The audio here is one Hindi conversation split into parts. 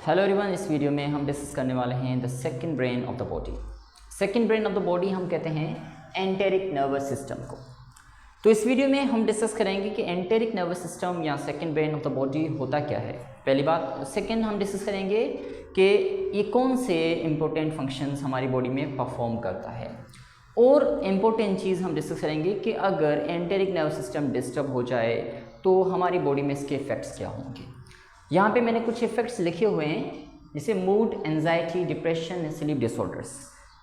हेलो एवरीवन, इस वीडियो में हम डिस्कस करने वाले हैं the second brain of the body. Second brain of the body हम कहते हैं एंटेरिक नर्वस सिस्टम को। तो इस वीडियो में हम डिस्कस करेंगे कि एंटेरिक नर्वस सिस्टम या second brain of the body होता क्या है, पहली बात। सेकंड हम डिस्कस करेंगे कि ये कौन से इम्पोर्टेंट फंक्शंस हमारी बॉडी में परफॉर्म करता है, और इम्पोर्टेंट चीज़ हम डिस्कस करेंगे कि अगर एंटेरिक नर्वस सिस्टम डिस्टर्ब हो जाए तो हमारी बॉडी में इसके इफ़ेक्ट्स क्या होंगे। यहाँ पे मैंने कुछ इफ़ेक्ट्स लिखे हुए हैं, जैसे mood, anxiety, depression, sleep disorders.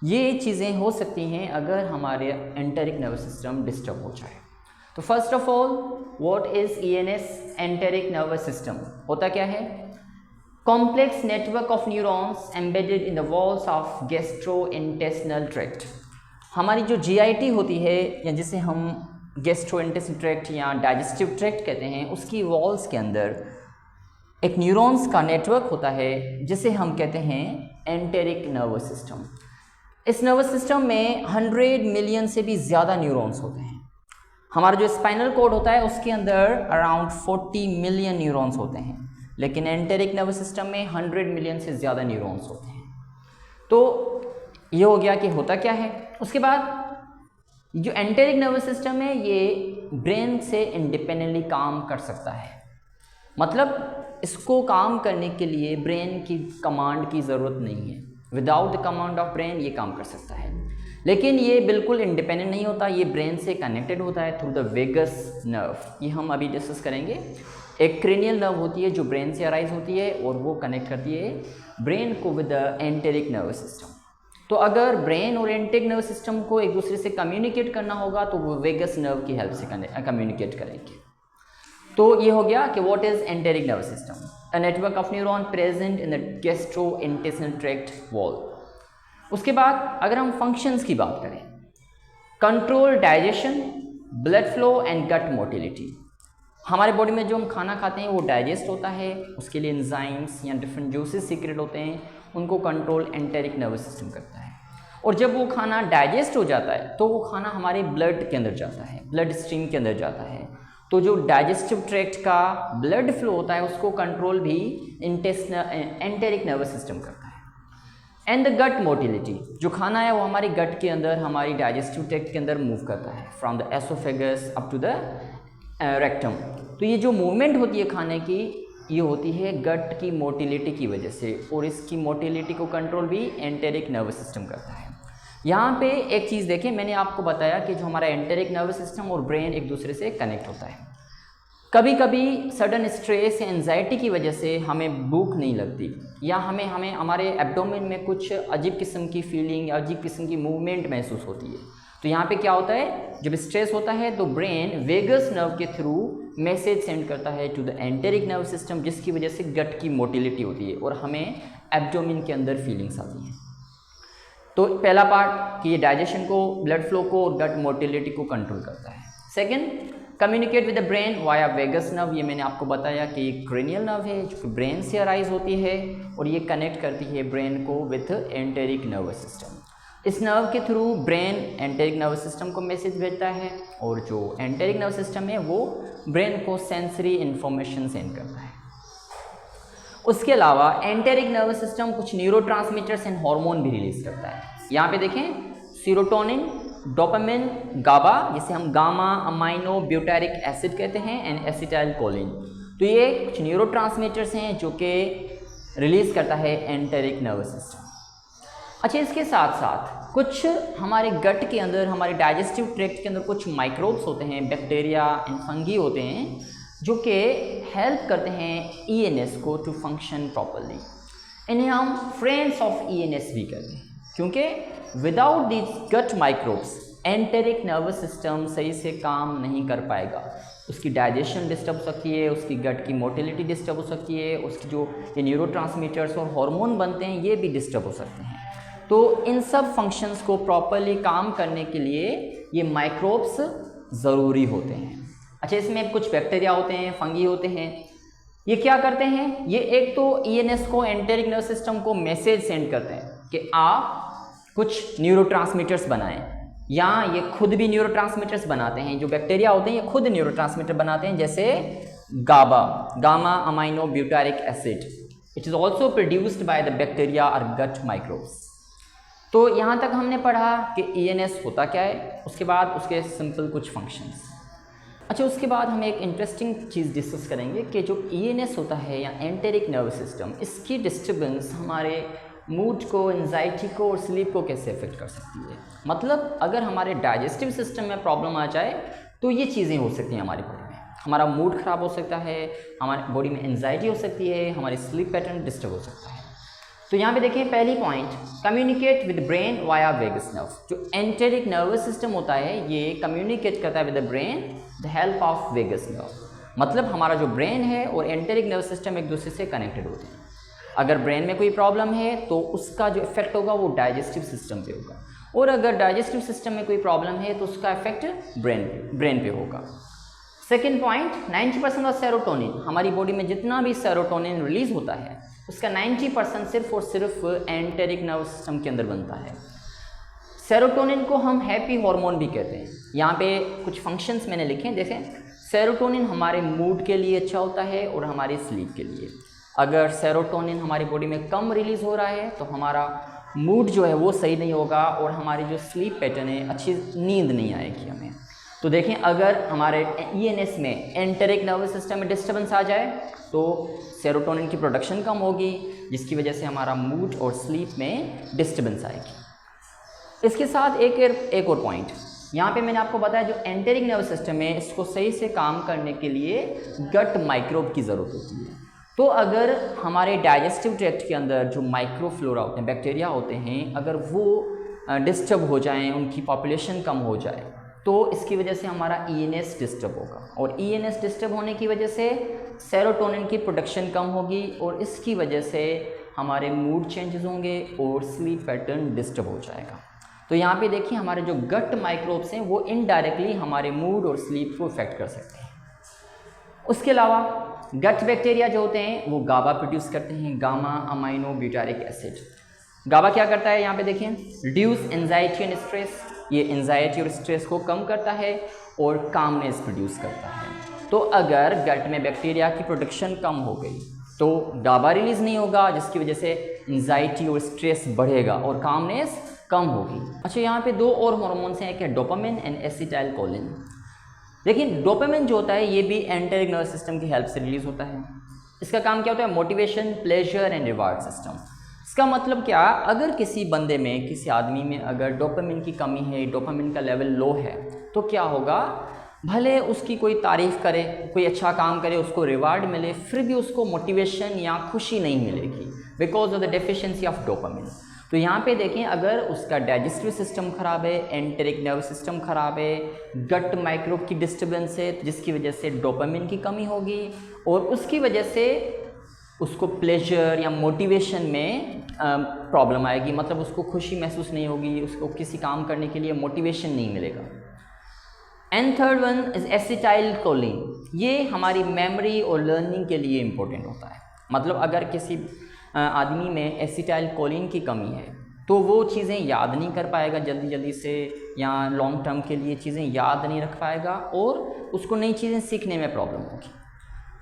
ये चीज़ें हो सकती हैं अगर हमारे एंटेरिक नर्वस सिस्टम डिस्टर्ब हो जाए। तो first of all, what is ENS enteric nervous system? होता क्या है? Complex network of neurons embedded in the walls of gastrointestinal tract. हमारी जो जीआईटी होती है, या जिसे हम गैस्ट्रोइंटेस्टिनल ट्रैक्ट या डाइजेस्टिव ट्रैक्ट कहते हैं, उसकी वॉल्स के अंदर एक न्यूरॉन्स का नेटवर्क होता है जिसे हम कहते हैं एंटेरिक नर्वस सिस्टम। इस नर्वस सिस्टम में 100 मिलियन से भी ज़्यादा न्यूरॉन्स होते हैं। हमारा जो स्पाइनल कॉर्ड होता है उसके अंदर अराउंड 40 मिलियन न्यूरॉन्स होते हैं, लेकिन एंटेरिक नर्वस सिस्टम में 100 मिलियन से ज़्यादा न्यूरॉन्स होते हैं। तो ये हो गया कि होता क्या है। उसके बाद जो एंटेरिक नर्वस सिस्टम है ये ब्रेन से इंडिपेंडेंटली काम कर सकता है, मतलब इसको काम करने के लिए ब्रेन की कमांड की ज़रूरत नहीं है। Without the command of brain ये काम कर सकता है, लेकिन ये बिल्कुल इंडिपेंडेंट नहीं होता, ये ब्रेन से कनेक्टेड होता है थ्रू द वेगस नर्व। ये हम अभी डिस्कस करेंगे। एक क्रेनियल नर्व होती है जो ब्रेन से अराइज होती है और वो कनेक्ट करती है ब्रेन को with the enteric nervous system. तो अगर ब्रेन और एंटेरिक नर्वस सिस्टम को एक दूसरे से कम्युनिकेट करना होगा तो वो वेगस नर्व की हेल्प से कम्युनिकेट करेंगे। तो ये हो गया कि what is enteric nervous system, a network of neuron present in the gastrointestinal tract wall. उसके बाद अगर हम फंक्शंस की बात करें, control digestion, blood flow and gut motility. हमारे बॉडी में जो हम खाना खाते हैं वो डाइजेस्ट होता है, उसके लिए एंजाइम्स या डिफरेंट जूसेस सीक्रेट होते हैं, उनको कंट्रोल एंटेरिक नर्वस सिस्टम करता है। और जब वो खाना डाइजेस्ट हो जाता है तो वो खाना हमारे ब्लड के अंदर जाता है, ब्लड स्ट्रीम के अंदर जाता है। तो जो डाइजेस्टिव ट्रैक्ट का ब्लड फ्लो होता है उसको कंट्रोल भी एंटेरिक नर्वस सिस्टम करता है। एंड द गट मोटिलिटी, जो खाना है वो हमारे गट के अंदर, हमारी डाइजेस्टिव ट्रैक्ट के अंदर मूव करता है, from the oesophagus up to the rectum. तो ये जो मूवमेंट होती है खाने की, ये होती है गट की मोटिलिटी की वजह से, और इसकी मोटिलिटी को कंट्रोल भी एंटेरिक नर्वस सिस्टम करता है। यहाँ पे एक चीज़ देखें, मैंने आपको बताया कि जो हमारा एंटेरिक नर्वस सिस्टम और ब्रेन एक दूसरे से कनेक्ट होता है। कभी कभी सडन स्ट्रेस या एंजाइटी की वजह से हमें भूख नहीं लगती, या हमें हमारे एब्डोमेन में कुछ अजीब किस्म की फीलिंग या अजीब किस्म की मूवमेंट महसूस होती है। तो यहाँ पे क्या होता है, जब स्ट्रेस होता है तो ब्रेन वेगस नर्व के थ्रू मैसेज सेंड करता है to the enteric nervous system, जिसकी वजह से गट की मोटिलिटी होती है और हमें एब्डोमेन के अंदर फीलिंग्स आती हैं। तो पहला पार्ट कि ये डाइजेशन को, ब्लड फ्लो को और गट मोटिलिटी को कंट्रोल करता है। Second, communicate with the brain via vagus nerve. ये मैंने आपको बताया कि ये क्रेनियल नर्व है जो ब्रेन से अराइज होती है और ये कनेक्ट करती है ब्रेन को विथ एंटेरिक नर्वस सिस्टम। इस नर्व के through brain enteric nervous system को मैसेज भेजता है, और जो एंटेरिक नर्वस सिस्टम है वो ब्रेन को सेंसरी इंफॉर्मेशन सेंड करता है। उसके अलावा एंटेरिक नर्वस सिस्टम कुछ न्यूरोट्रांसमीटर्स एंड हार्मोन भी रिलीज करता है। यहाँ पे देखें, सीरोटोनिन, डोपामिन, गाबा, जिसे हम गामा अमाइनो ब्यूटारिक एसिड कहते हैं, एंड एसिटाइल कोलिन। तो ये कुछ न्यूरोट्रांसमीटर्स हैं जो कि रिलीज करता है एंटेरिक नर्वस सिस्टम। अच्छा, इसके साथ साथ कुछ हमारे गट के अंदर, हमारे डाइजेस्टिव ट्रैक्ट के अंदर कुछ माइक्रोब्स होते हैं, बैक्टीरिया एंड फंगी होते हैं, जो कि हेल्प करते हैं ईएनएस को टू फंक्शन प्रॉपरली। इन्हें हम फ्रेंड्स ऑफ ईएनएस भी कहते हैं, क्योंकि without this gut microbes enteric nervous system सही से काम नहीं कर पाएगा। उसकी डाइजेशन डिस्टर्ब हो सकती है, उसकी गट की मोटिलिटी डिस्टर्ब हो सकती है, उसकी जो ये न्यूरोट्रांसमीटर्स और हार्मोन बनते हैं ये भी डिस्टर्ब हो सकते हैं। तो इन सब फंक्शंस को प्रॉपरली काम करने के लिए ये माइक्रोब्स ज़रूरी होते हैं। अच्छा, इसमें कुछ बैक्टीरिया होते हैं, फंगी होते हैं। ये क्या करते हैं, ये एक तो ईएनएस को, एंटेरिक नर्वस सिस्टम को मैसेज सेंड करते हैं कि आप कुछ न्यूरोट्रांसमीटर्स बनाएं, या ये खुद भी न्यूरोट्रांसमीटर्स बनाते हैं। जो बैक्टीरिया होते हैं ये खुद न्यूरोट्रांसमीटर बनाते हैं, जैसे GABA, gamma amino butyric acid, it is also produced by the bacteria और गट माइक्रोब्स। तो यहाँ तक हमने पढ़ा कि ENS होता क्या है, उसके बाद उसके सिंपल कुछ फंक्शंस। अच्छा, उसके बाद हम एक इंटरेस्टिंग चीज़ डिस्कस करेंगे कि जो ENS होता है या एंटेरिक नर्वस सिस्टम, इसकी डिस्टर्बेंस हमारे मूड को, एंजाइटी को और स्लीप को कैसे अफेक्ट कर सकती है। मतलब अगर हमारे डाइजेस्टिव सिस्टम में प्रॉब्लम आ जाए तो ये चीज़ें हो सकती हैं हमारी बॉडी में, हमारा मूड ख़राब हो सकता है, हमारी बॉडी में एंजाइटी हो सकती है, हमारी स्लीप पैटर्न डिस्टर्ब हो सकता है। तो यहाँ पे देखिए पहली point, communicate with brain via vagus nerve. जो एंटेरिक नर्वस सिस्टम होता है ये कम्युनिकेट करता है with the brain the help of vagus nerve. मतलब हमारा जो ब्रेन है और एंटेरिक नर्वस सिस्टम एक दूसरे से कनेक्टेड होते हैं। अगर ब्रेन में कोई प्रॉब्लम है तो उसका जो इफेक्ट होगा वो डाइजेस्टिव सिस्टम पे होगा, और अगर डाइजेस्टिव सिस्टम में कोई प्रॉब्लम है तो उसका इफेक्ट ब्रेन पे होगा। सेकेंड पॉइंट, 90% ऑफ सेरोटोनिन, हमारी बॉडी में जितना भी सेरोटोनिन रिलीज होता है उसका 90% सिर्फ और सिर्फ एंटेरिक नर्वस सिस्टम के अंदर बनता है। सेरोटोनिन को हम हैप्पी हार्मोन भी कहते हैं। यहाँ पे कुछ फंक्शंस मैंने लिखे हैं, देखें। सेरोटोनिन हमारे मूड के लिए अच्छा होता है और हमारे स्लीप के लिए। अगर सेरोटोनिन हमारी बॉडी में कम रिलीज़ हो रहा है तो हमारा मूड जो है वो सही नहीं होगा और हमारी जो स्लीप पैटर्न है, अच्छी नींद नहीं आएगी हमें। तो देखें, अगर हमारे ENS में एंटेरिक नर्वस सिस्टम में डिस्टर्बेंस आ जाए तो सेरोटोनिन की प्रोडक्शन कम होगी, जिसकी वजह से हमारा मूड और स्लीप में डिस्टर्बेंस आएगी। इसके साथ एक और पॉइंट, यहाँ पे मैंने आपको बताया जो एंटेरिक नर्वस सिस्टम है इसको सही से काम करने के लिए गट माइक्रोब की ज़रूरत होती है। तो अगर हमारे डाइजेस्टिव ट्रैक्ट के अंदर जो माइक्रोफ्लोरा होते हैं, बैक्टीरिया होते हैं, अगर वो डिस्टर्ब हो जाएं, उनकी पॉपुलेशन कम हो जाए तो इसकी वजह से हमारा ENS डिस्टर्ब होगा, और ENS डिस्टर्ब होने की वजह से सेरोटोनिन की प्रोडक्शन कम होगी और इसकी वजह से हमारे मूड चेंजेस होंगे और स्लीप पैटर्न डिस्टर्ब हो जाएगा। तो यहाँ पे देखिए हमारे जो गट माइक्रोब्स हैं वो इनडायरेक्टली हमारे मूड और स्लीप को इफेक्ट कर सकते हैं। उसके अलावा गट बैक्टीरिया जो होते हैं वो गाबा प्रोड्यूस करते हैं, गामा अमाइनो ब्यूटारिक एसिड। गाबा क्या करता है, यहाँ पे देखें, रिड्यूस एंजाइटी एंड स्ट्रेस, ये एंजाइटी और स्ट्रेस को कम करता है और कामनेस प्रोड्यूस करता है। तो अगर गट में बैक्टीरिया की प्रोडक्शन कम हो गई तो गाबा रिलीज नहीं होगा, जिसकी वजह से एंजाइटी और स्ट्रेस बढ़ेगा और कामनेस कम होगी। अच्छा, यहाँ पे दो और हार्मोन्स हैं, एक है डोपामिन एंड एसिटाइलकोलिन। देखिए डोपामिन जो होता है ये भी एंटेरिक नर्वस सिस्टम की हेल्प से रिलीज होता है। इसका काम क्या होता है, motivation, pleasure and reward system. इसका मतलब क्या, अगर किसी बंदे में, किसी आदमी में अगर डोपामिन की कमी है, डोपामिन का लेवल लो है, तो क्या होगा, भले उसकी कोई तारीफ़ करे, कोई अच्छा काम करे, उसको रिवार्ड मिले, फिर भी उसको मोटिवेशन या खुशी नहीं मिलेगी because of the deficiency of dopamine. तो यहाँ पे देखें, अगर उसका डाइजेस्टिव सिस्टम ख़राब है, एंटेरिक नर्वस सिस्टम ख़राब है, गट माइक्रोब की डिस्टर्बेंस है, जिसकी वजह से डोपामिन की कमी होगी और उसकी वजह से उसको प्लेजर या मोटिवेशन में प्रॉब्लम आएगी, मतलब उसको खुशी महसूस नहीं होगी, उसको किसी काम करने के लिए मोटिवेशन नहीं मिलेगा। And third one is acetylcholine. ये हमारी मेमोरी और लर्निंग के लिए इम्पोर्टेंट होता है। मतलब अगर किसी आदमी में एसिटाइलकोलिन की कमी है तो वो चीज़ें याद नहीं कर पाएगा जल्दी से, या लॉन्ग टर्म के लिए चीज़ें याद नहीं रख पाएगा और उसको नई चीज़ें सीखने में प्रॉब्लम होगी।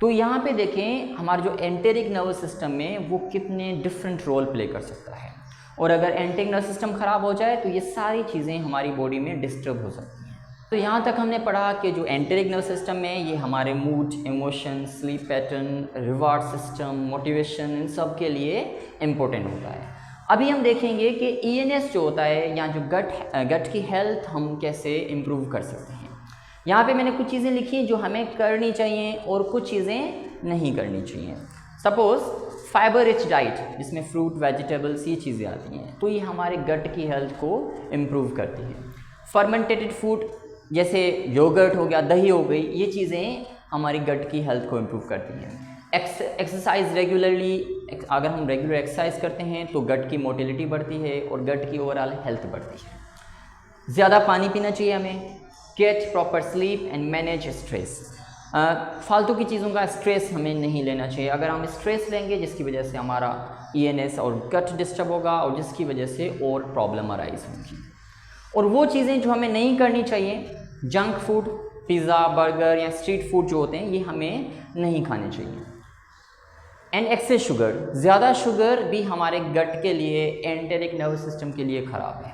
तो यहाँ पे देखें हमारा जो एंटेरिक नर्वस सिस्टम में वो कितने डिफरेंट रोल प्ले कर सकता है, और अगर एंटेरिक नर्वस सिस्टम ख़राब हो जाए तो ये सारी चीज़ें हमारी बॉडी में डिस्टर्ब हो सकती हैं। तो यहाँ तक हमने पढ़ा कि जो एंटेरिक नर्वस सिस्टम है ये हमारे mood, emotion, sleep pattern, reward system, motivation, इन सब के लिए इम्पोर्टेंट होता है। अभी हम देखेंगे कि ENS जो होता है या जो गट की हेल्थ हम कैसे इम्प्रूव कर सकते हैं। यहाँ पे मैंने कुछ चीज़ें लिखी जो हमें करनी चाहिए और कुछ चीज़ें नहीं करनी चाहिए। सपोज़ फाइबर रिच डाइट जिसमें फ्रूट, वेजिटेबल्स, ये चीज़ें आती हैं, तो ये हमारे गट की हेल्थ को इम्प्रूव करती है। फर्मेंटेटेड फूड जैसे योगर्ट हो गया, दही हो गई, ये चीज़ें हमारी गट की हेल्थ को इम्प्रूव करती हैं। एक्सरसाइज रेगुलरली, अगर हम रेगुलर एक्सरसाइज करते हैं तो गट की मोटिलिटी बढ़ती है और गट की ओवरऑल हेल्थ बढ़ती है। ज़्यादा पानी पीना चाहिए हमें। Get proper sleep and manage stress. फालतू की चीज़ों का स्ट्रेस हमें नहीं लेना चाहिए। अगर हम स्ट्रेस लेंगे जिसकी वजह से हमारा ENS और गट डिस्टर्ब होगा और जिसकी वजह से और प्रॉब्लम अराइज होगी। और वो चीज़ें जो हमें नहीं करनी चाहिए, जंक फूड, पिज़्ज़ा, बर्गर या स्ट्रीट फूड जो होते हैं, ये हमें नहीं खाने चाहिए। एंड एक्सेस शुगर, ज़्यादा शुगर भी हमारे गट के लिए, एंटेरिक नर्वस सिस्टम के लिए ख़राब है।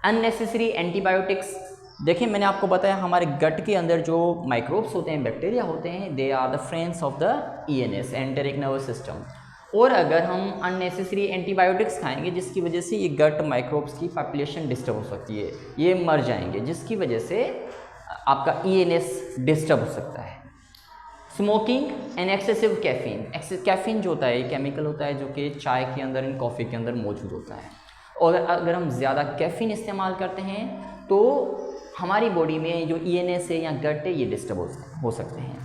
अननेसेसरी एंटीबायोटिक्स, देखिए मैंने आपको बताया हमारे गट के अंदर जो माइक्रोब्स होते हैं, बैक्टीरिया होते हैं, they are the friends of the ENS, enteric nervous system. और अगर हम अननेसेसरी एंटीबायोटिक्स खाएंगे जिसकी वजह से ये गट माइक्रोब्स की पॉपुलेशन डिस्टर्ब हो सकती है, ये मर जाएंगे, जिसकी वजह से आपका ईएनएस डिस्टर्ब हो सकता है। Smoking and excessive caffeine, caffeine जो होता है ये केमिकल होता है जो कि चाय के अंदर एंड कॉफ़ी के अंदर मौजूद होता है, और अगर हम ज़्यादा कैफीन इस्तेमाल करते हैं तो हमारी बॉडी में जो ईएनएस है या गट है ये डिस्टर्ब हो सकते हैं।